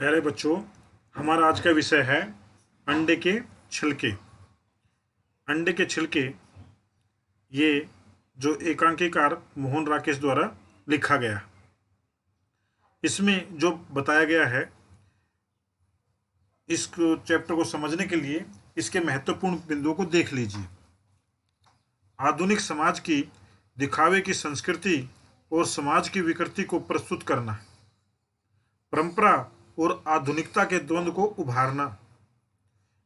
प्यारे बच्चों, हमारा आज का विषय है अंडे के छिलके। अंडे के छिलके ये जो एकांकीकार मोहन राकेश द्वारा लिखा गया। इसमें जो बताया गया है, इस चैप्टर को समझने के लिए इसके महत्वपूर्ण बिंदुओं को देख लीजिए। आधुनिक समाज की दिखावे की संस्कृति और समाज की विकृति को प्रस्तुत करना, परंपरा और आधुनिकता के द्वंद्व को उभारना,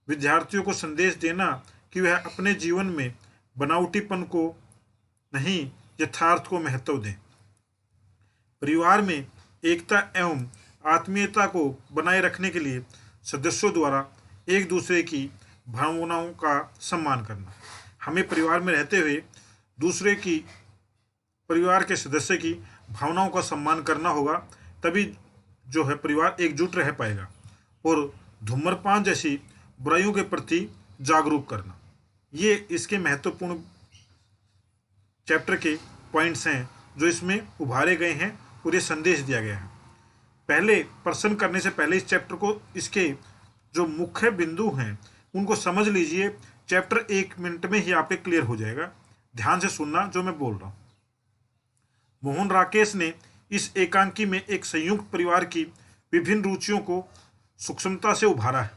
विद्यार्थियों को संदेश देना कि वह अपने जीवन में बनावटीपन को नहीं, यथार्थ को महत्व दें। परिवार में एकता एवं आत्मीयता को बनाए रखने के लिए सदस्यों द्वारा एक दूसरे की भावनाओं का सम्मान करना। हमें परिवार में रहते हुए दूसरे की परिवार के सदस्य की भावनाओं का सम्मान करना होगा, तभी जो है परिवार एकजुट रह पाएगा। और धूम्रपान जैसी बुराइयों के प्रति जागरूक करना, ये इसके महत्वपूर्ण चैप्टर के पॉइंट्स हैं जो इसमें उभारे गए हैं और ये संदेश दिया गया है। पहले प्रश्न करने से पहले इस चैप्टर को, इसके जो मुख्य बिंदु हैं उनको समझ लीजिए। चैप्टर 1 मिनट में ही आपके क्लियर हो जाएगा। ध्यान से सुनना जो मैं बोल रहा हूँ। मोहन राकेश ने इस एकांकी में एक संयुक्त परिवार की विभिन्न रुचियों को सूक्ष्मता से उभारा है।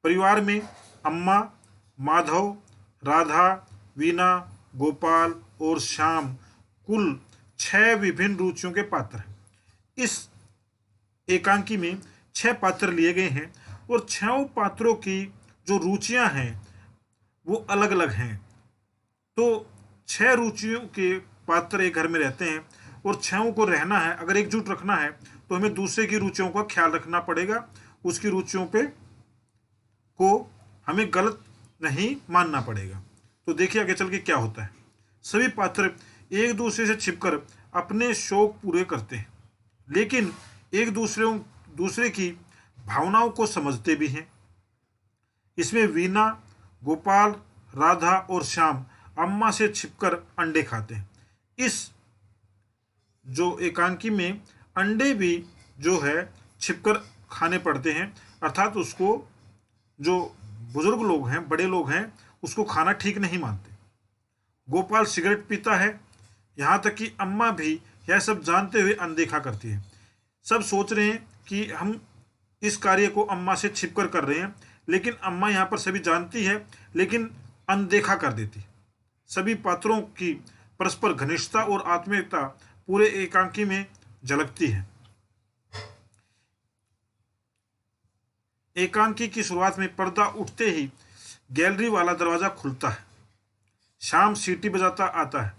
परिवार में अम्मा, माधव, राधा, वीना, गोपाल और श्याम कुल 6 विभिन्न रुचियों के पात्र हैं। इस एकांकी में 6 पात्र लिए गए हैं और 6 पात्रों की जो रुचियां हैं वो अलग अलग हैं। तो 6 रुचियों के पात्र एक घर में रहते हैं और 6 को रहना है। अगर एकजुट रखना है तो हमें दूसरे की रुचियों का ख्याल रखना पड़ेगा। उसकी रुचियों पे को हमें गलत नहीं मानना पड़ेगा। तो देखिए आगे चल के क्या होता है। सभी पात्र एक दूसरे से छिपकर अपने शौक पूरे करते हैं, लेकिन एक दूसरे की भावनाओं को समझते भी हैं। इसमें वीना, गोपाल, राधा और श्याम अम्मा से छिपकर अंडे खाते हैं। इस जो एकांकी में अंडे भी जो है छिपकर खाने पड़ते हैं, अर्थात उसको जो बुजुर्ग लोग हैं, बड़े लोग हैं, उसको खाना ठीक नहीं मानते। गोपाल सिगरेट पीता है, यहाँ तक कि अम्मा भी यह सब जानते हुए अनदेखा करती है। सब सोच रहे हैं कि हम इस कार्य को अम्मा से छिपकर कर रहे हैं, लेकिन अम्मा यहाँ पर सभी जानती है, लेकिन अनदेखा कर देती। सभी पात्रों की परस्पर घनिष्ठता और आत्मीयता पूरे एकांकी में झलकती है। एकांकी की शुरुआत में पर्दा उठते ही गैलरी वाला दरवाजा खुलता है। शाम सीटी बजाता आता है।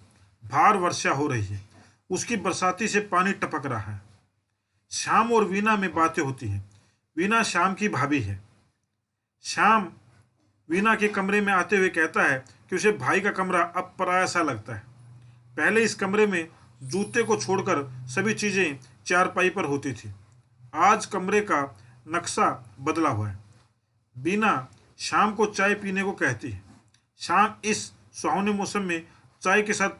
भार वर्षा हो रही है। उसकी बरसाती से पानी टपक रहा है। श्याम और वीना में बातें होती हैं। वीना श्याम की भाभी है। श्याम वीना के कमरे में आते हुए कहता है कि उसे भाई का कमरा अब पराया सा लगता है। पहले इस कमरे में जूते को छोड़कर सभी चीजें चारपाई पर होती थी। आज कमरे का नक्शा बदला हुआ है। वीना शाम को चाय पीने को कहती है। शाम इस सुहावने मौसम में चाय के साथ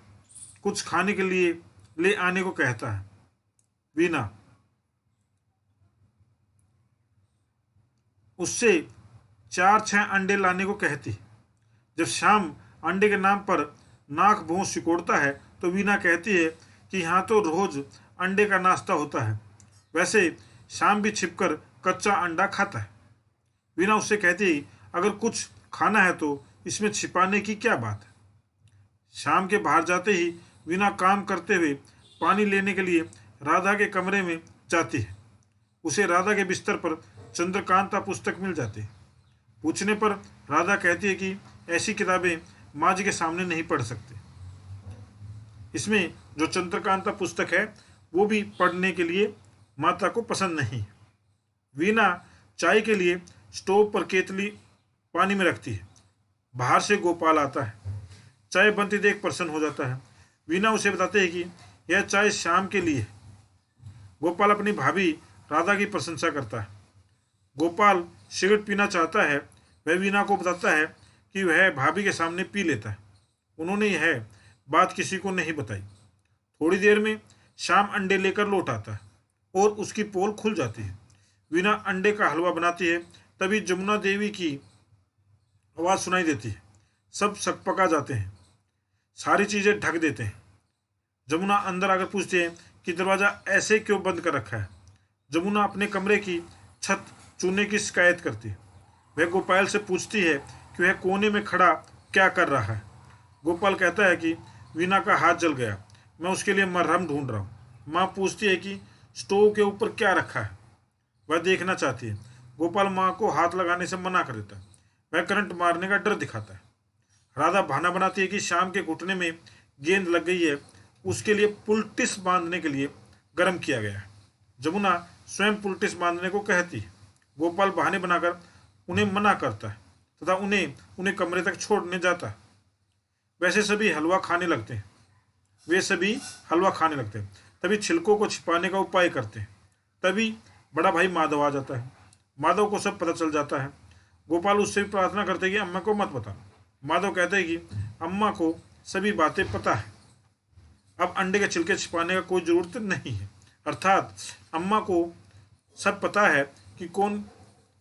कुछ खाने के लिए ले आने को कहता है। वीना उससे 4-6 अंडे लाने को कहती है। जब शाम अंडे के नाम पर नाक भौं सिकोड़ता है तो वीना कहती है कि यहाँ तो रोज अंडे का नाश्ता होता है। वैसे शाम भी छिपकर कच्चा अंडा खाता है। वीना उससे कहती है, अगर कुछ खाना है तो इसमें छिपाने की क्या बात है। शाम के बाहर जाते ही वीना काम करते हुए पानी लेने के लिए राधा के कमरे में जाती है। उसे राधा के बिस्तर पर चंद्रकांता पुस्तक मिल जाती है। पूछने पर राधा कहती है कि ऐसी किताबें माँ जी के सामने नहीं पढ़ सकते। इसमें जो चंद्रकांता पुस्तक है वो भी पढ़ने के लिए माता को पसंद नहीं। वीना चाय के लिए स्टोव पर केतली पानी में रखती है। बाहर से गोपाल आता है। चाय बनती देख प्रसन्न हो जाता है। वीना उसे बताते हैं कि यह चाय शाम के लिए है। गोपाल अपनी भाभी राधा की प्रशंसा करता है। गोपाल सिगरेट पीना चाहता है। वह वीना को बताता है कि वह भाभी के सामने पी लेता है। उन्होंने यह बात किसी को नहीं बताई। थोड़ी देर में शाम अंडे लेकर लौट आता है और उसकी पोल खुल जाती है। वीना अंडे का हलवा बनाती है, तभी जमुना देवी की आवाज़ सुनाई देती है। सब सकपका जाते हैं, सारी चीज़ें ढक देते हैं। जमुना अंदर आकर पूछती है कि दरवाज़ा ऐसे क्यों बंद कर रखा है। जमुना अपने कमरे की छत चूने की शिकायत करती है। वह गोपाल से पूछती है कि वह कोने में खड़ा क्या कर रहा है। गोपाल कहता है कि वीना का हाथ जल गया, मैं उसके लिए मरहम ढूंढ रहा हूँ। माँ पूछती है कि स्टोव के ऊपर क्या रखा है, वह देखना चाहती है। गोपाल माँ को हाथ लगाने से मना कर देता है। वह करंट मारने का डर दिखाता है। राधा बहाना बनाती है कि शाम के घुटने में गेंद लग गई है, उसके लिए पुलटिस बांधने के लिए गर्म किया गया है। जमुना स्वयं पुलटिस बांधने को कहती है। गोपाल बहाने बनाकर उन्हें मना करता है तथा उन्हें उन्हें कमरे तक छोड़ने जाता है। वैसे सभी हलवा खाने लगते हैं वे सभी हलवा खाने लगते हैं। तभी छिलकों को छिपाने का उपाय करते हैं। तभी बड़ा भाई माधव आ जाता है। माधव को सब पता चल जाता है। गोपाल उससे भी प्रार्थना करते हैं कि अम्मा को मत बता। माधव कहते हैं कि अम्मा को सभी बातें पता है, अब अंडे के छिलके छिपाने का कोई ज़रूरत नहीं है। अर्थात अम्मा को सब पता है कि कौन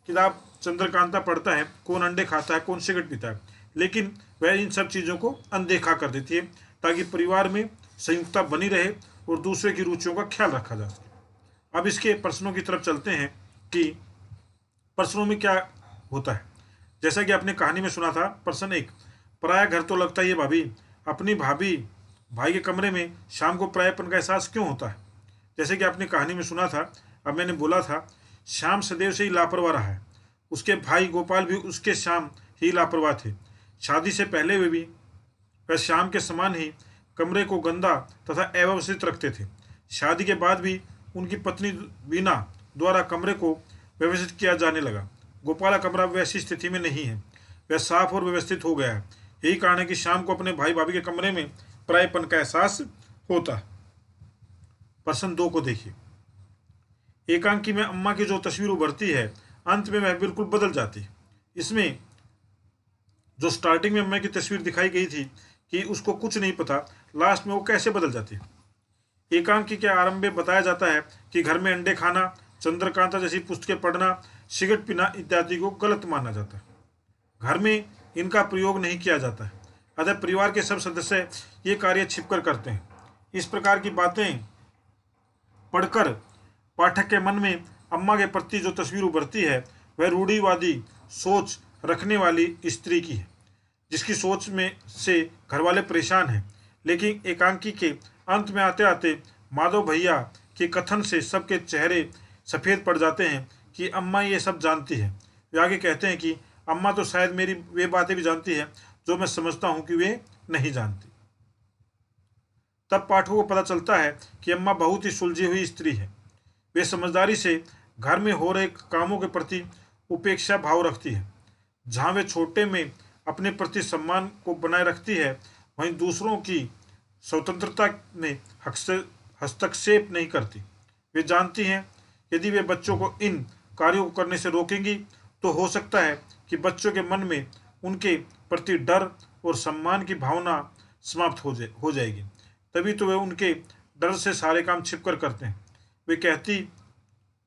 किताब चंद्रकांता पढ़ता है, कौन अंडे खाता है, कौन सिगरेट पीता है, लेकिन वह इन सब चीज़ों को अनदेखा कर देती है ताकि परिवार में संयुक्ता बनी रहे और दूसरे की रुचियों का ख्याल रखा जा सके। अब इसके प्रश्नों की तरफ चलते हैं कि प्रश्नों में क्या होता है। जैसा कि आपने कहानी में सुना था, प्रश्न 1, पराया घर तो लगता ही है भाभी, अपनी भाभी भाई के कमरे में शाम को परायापन का एहसास क्यों होता है। जैसे कि आपने कहानी में सुना था, अब मैंने बोला था, श्याम सदैव से ही लापरवाह रहा है। उसके भाई गोपाल भी उसके श्याम ही लापरवाह थे। शादी से पहले वे भी वह श्याम के समान ही कमरे को गंदा तथा अव्यवस्थित रखते थे। शादी के बाद भी उनकी पत्नी वीना द्वारा कमरे को व्यवस्थित किया जाने लगा। गोपाल का कमरा वैसी स्थिति में नहीं है, वह साफ और व्यवस्थित हो गया है। यही कारण है कि शाम को अपने भाई भाभी के कमरे में परायेपन का एहसास होता है। प्रश्न 2 को देखिए। एकांकी में अम्मा की जो तस्वीर उभरती है, अंत में वह बिल्कुल बदल जाती है। इसमें जो स्टार्टिंग में अम्मा की तस्वीर दिखाई गई थी कि उसको कुछ नहीं पता, लास्ट में वो कैसे बदल जाती है। एकांकी के आरंभ में बताया जाता है कि घर में अंडे खाना, चंद्रकांता जैसी पुस्तकें पढ़ना, सिगरेट पीना इत्यादि को गलत माना जाता है। घर में इनका प्रयोग नहीं किया जाता है, अतः परिवार के सब सदस्य ये कार्य छिपकर करते हैं। इस प्रकार की बातें पढ़कर पाठक के मन में अम्मा के प्रति जो तस्वीर उभरती है, वह रूढ़िवादी सोच रखने वाली स्त्री की है, जिसकी सोच में से घरवाले परेशान हैं। लेकिन एकांकी के अंत में आते आते माधव भैया के कथन से सबके चेहरे सफ़ेद पड़ जाते हैं कि अम्मा ये सब जानती है। वे आगे कहते हैं कि अम्मा तो शायद मेरी वे बातें भी जानती है जो मैं समझता हूँ कि वे नहीं जानती। तब पाठकों को पता चलता है कि अम्मा बहुत ही सुलझी हुई स्त्री है। वे समझदारी से घर में हो रहे कामों के प्रति उपेक्षा भाव रखती है। जहाँ वे छोटे में अपने प्रति सम्मान को बनाए रखती है, वहीं दूसरों की स्वतंत्रता में हस्तक्षेप नहीं करती। वे जानती हैं यदि वे बच्चों को इन कार्यों को करने से रोकेंगी तो हो सकता है कि बच्चों के मन में उनके प्रति डर और सम्मान की भावना समाप्त हो जाएगी। तभी तो वे उनके डर से सारे काम छिपकर करते हैं।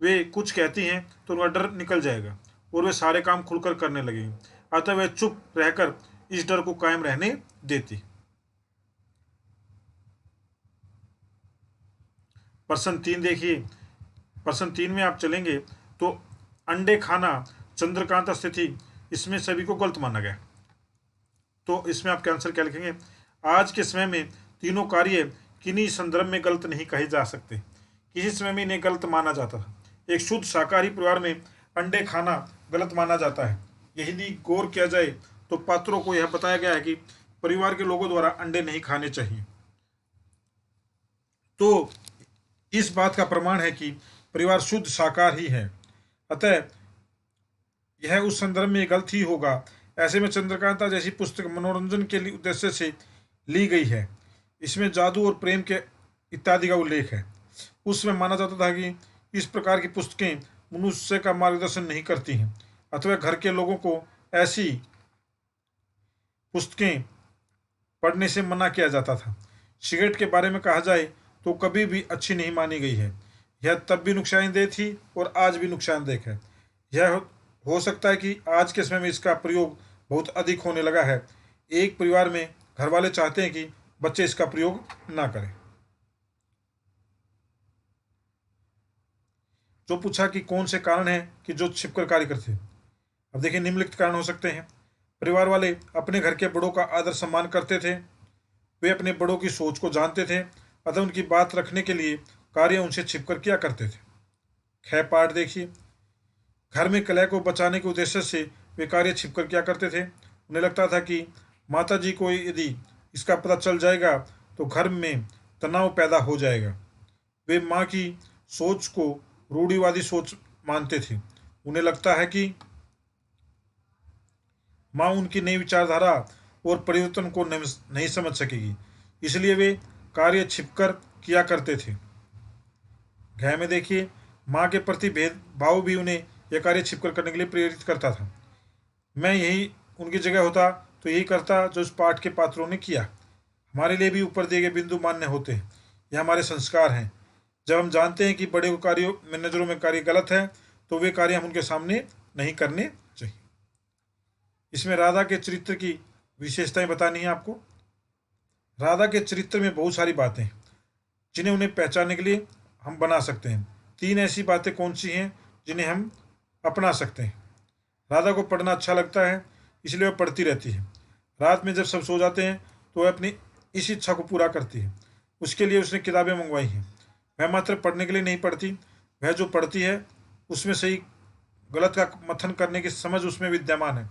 वे कुछ कहती हैं तो उनका डर निकल जाएगा और वे सारे काम खुलकर करने लगेंगे। अतः वे चुप रहकर इस डर को कायम रहने देती। प्रश्न 3 देखिए। प्रश्न 3 में आप चलेंगे तो अंडे खाना, चंद्रकांता स्थिति, इसमें सभी को गलत माना गया। तो इसमें आपके आंसर क्या लिखेंगे। आज के समय में तीनों कार्य किन्हीं संदर्भ में गलत नहीं कहे जा सकते। किसी समय में इन्हें गलत माना जाता था। एक शुद्ध शाकाहारी परिवार में अंडे खाना गलत माना जाता है। यदि गौर किया जाए तो पात्रों को यह बताया गया है कि परिवार के लोगों द्वारा अंडे नहीं खाने चाहिए। तो इस बात का प्रमाण है कि परिवार शुद्ध शाकाहारी है, अतः यह उस संदर्भ में गलत ही होगा। ऐसे में चंद्रकांता जैसी पुस्तक मनोरंजन के लिए उद्देश्य से ली गई है। इसमें जादू और प्रेम के इत्यादि का उल्लेख है। उस समय माना जाता था कि इस प्रकार की पुस्तकें मनुष्य का मार्गदर्शन नहीं करती हैं, अथवा घर के लोगों को ऐसी पुस्तकें पढ़ने से मना किया जाता था। सिगरेट के बारे में कहा जाए तो कभी भी अच्छी नहीं मानी गई है। यह तब भी नुकसानदेह थी और आज भी नुकसानदेह है। यह हो सकता है कि आज के समय में इसका प्रयोग बहुत अधिक होने लगा है। एक परिवार में घर वाले चाहते हैं कि बच्चे इसका प्रयोग ना करें। जो पूछा कि कौन से कारण हैं कि जो छिपकर कार्य करते हैं। अब देखिए, निम्नलिखित कारण हो सकते हैं। परिवार वाले अपने घर के बड़ों का आदर सम्मान करते थे। वे अपने बड़ों की सोच को जानते थे, अतः उनकी बात रखने के लिए कार्य उनसे छिपकर किया करते थे। खै पाठ देखिए, घर में कलह को बचाने के उद्देश्य से वे कार्य छिपकर किया करते थे। उन्हें लगता था कि माता जी को यदि इसका पता चल जाएगा तो घर में तनाव पैदा हो जाएगा। वे माँ की सोच को रूढ़िवादी सोच मानते थे। उन्हें लगता है कि माँ उनकी नई विचारधारा और परिवर्तन को नहीं समझ सकेगी, इसलिए वे कार्य छिपकर किया करते थे। घय में देखिए, माँ के प्रति भेदभाव भी उन्हें यह कार्य छिपकर करने के लिए प्रेरित करता था। मैं यही उनकी जगह होता तो यही करता जो इस पाठ के पात्रों ने किया। हमारे लिए भी ऊपर दिए गए बिंदु मान्य होते हैं। यह हमारे संस्कार हैं। जब हम जानते हैं कि बड़े कार्यों में नजरों में कार्य गलत है तो वे कार्य हम उनके सामने नहीं करने चाहिए। इसमें राधा के चरित्र की विशेषताएं बतानी है आपको। राधा के चरित्र में बहुत सारी बातें हैं जिन्हें उन्हें पहचानने के लिए हम बना सकते हैं। 3 ऐसी बातें कौन सी हैं जिन्हें हम अपना सकते हैं। राधा को पढ़ना अच्छा लगता है, इसलिए वह पढ़ती रहती है। रात में जब सब सो जाते हैं तो वह अपनी इस इच्छा को पूरा करती है। उसके लिए उसने किताबें मंगवाई हैं। वह मात्र पढ़ने के लिए नहीं पढ़ती, वह जो पढ़ती है उसमें सही गलत का मंथन करने की समझ उसमें विद्यमान है।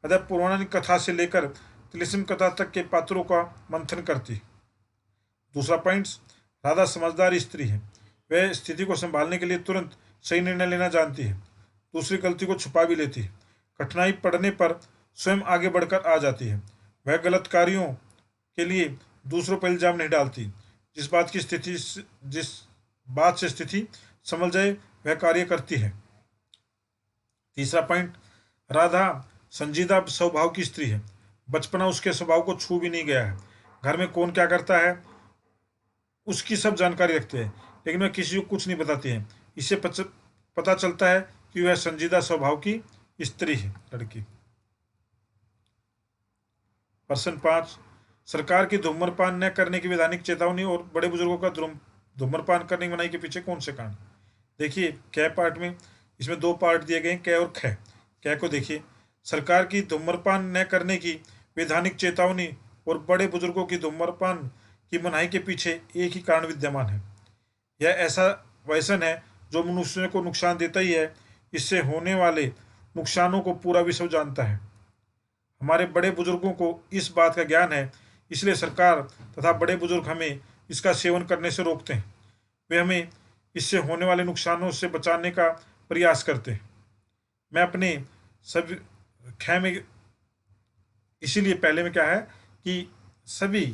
अतः पौराणिक कथा से लेकर तिलिस्म कथा तक के पात्रों का मंथन करती है। दूसरा पॉइंट, राधा समझदार स्त्री है। वह स्थिति को संभालने के लिए तुरंत सही निर्णय लेना जानती है। दूसरी गलती को छुपा भी लेती है। कठिनाई पड़ने पर स्वयं आगे बढ़कर आ जाती है। वह गलत कार्यों के लिए दूसरों पर इल्जाम नहीं डालती। जिस बात से स्थिति समझ जाए वह कार्य करती है। तीसरा पॉइंट, राधा संजीदा स्वभाव की स्त्री है। बचपना उसके स्वभाव को छू भी नहीं गया है। घर में कौन क्या करता है उसकी सब जानकारी रखते हैं, लेकिन वह किसी को कुछ नहीं बताती है। इससे पता चलता है कि वह संजीदा स्वभाव की स्त्री है, लड़की। प्रश्न 5, सरकार की धूम्रपान न करने की वैधानिक चेतावनी और बड़े बुजुर्गों का धूम्रपान करने की मनाही के पीछे कौन से कारण। देखिए, कै पार्ट में इसमें 2 पार्ट दिए गए हैं, कै और ख। कै को देखिए, सरकार की धूम्रपान न करने की वैधानिक चेतावनी और बड़े बुजुर्गों की धूम्रपान की मनाही के पीछे एक ही कारण विद्यमान है। यह ऐसा व्यसन है जो मनुष्य को नुकसान देता ही है। इससे होने वाले नुकसानों को पूरा विश्व जानता है। हमारे बड़े बुजुर्गों को इस बात का ज्ञान है, इसलिए सरकार तथा बड़े बुजुर्ग हमें इसका सेवन करने से रोकते हैं। वे हमें इससे होने वाले नुकसानों से बचाने का प्रयास करते हैं। मैं अपने सभी ख्या में इसीलिए पहले में क्या है कि सभी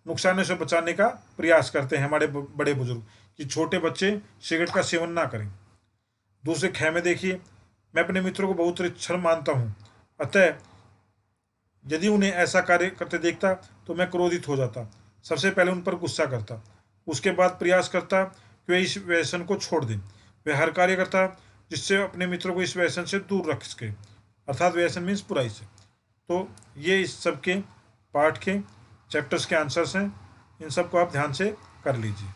नुकसानों से बचाने का प्रयास करते हैं हमारे बड़े बुजुर्ग, कि छोटे बच्चे सिगरेट का सेवन ना करें। दूसरे ख्या में देखिए, मैं अपने मित्रों को बहुत रिच्छल मानता हूँ, अतः यदि उन्हें ऐसा कार्य करते देखता तो मैं क्रोधित हो जाता। सबसे पहले उन पर गुस्सा करता, उसके बाद प्रयास करता कि वे इस व्यसन को छोड़ दें। वे हर कार्य करता जिससे अपने मित्रों को इस व्यसन से दूर रख सके, अर्थात व्यसन मीन्स बुराई से। तो ये इस सब के पाठ के चैप्टर्स के आंसर्स हैं। इन सबको आप ध्यान से कर लीजिए।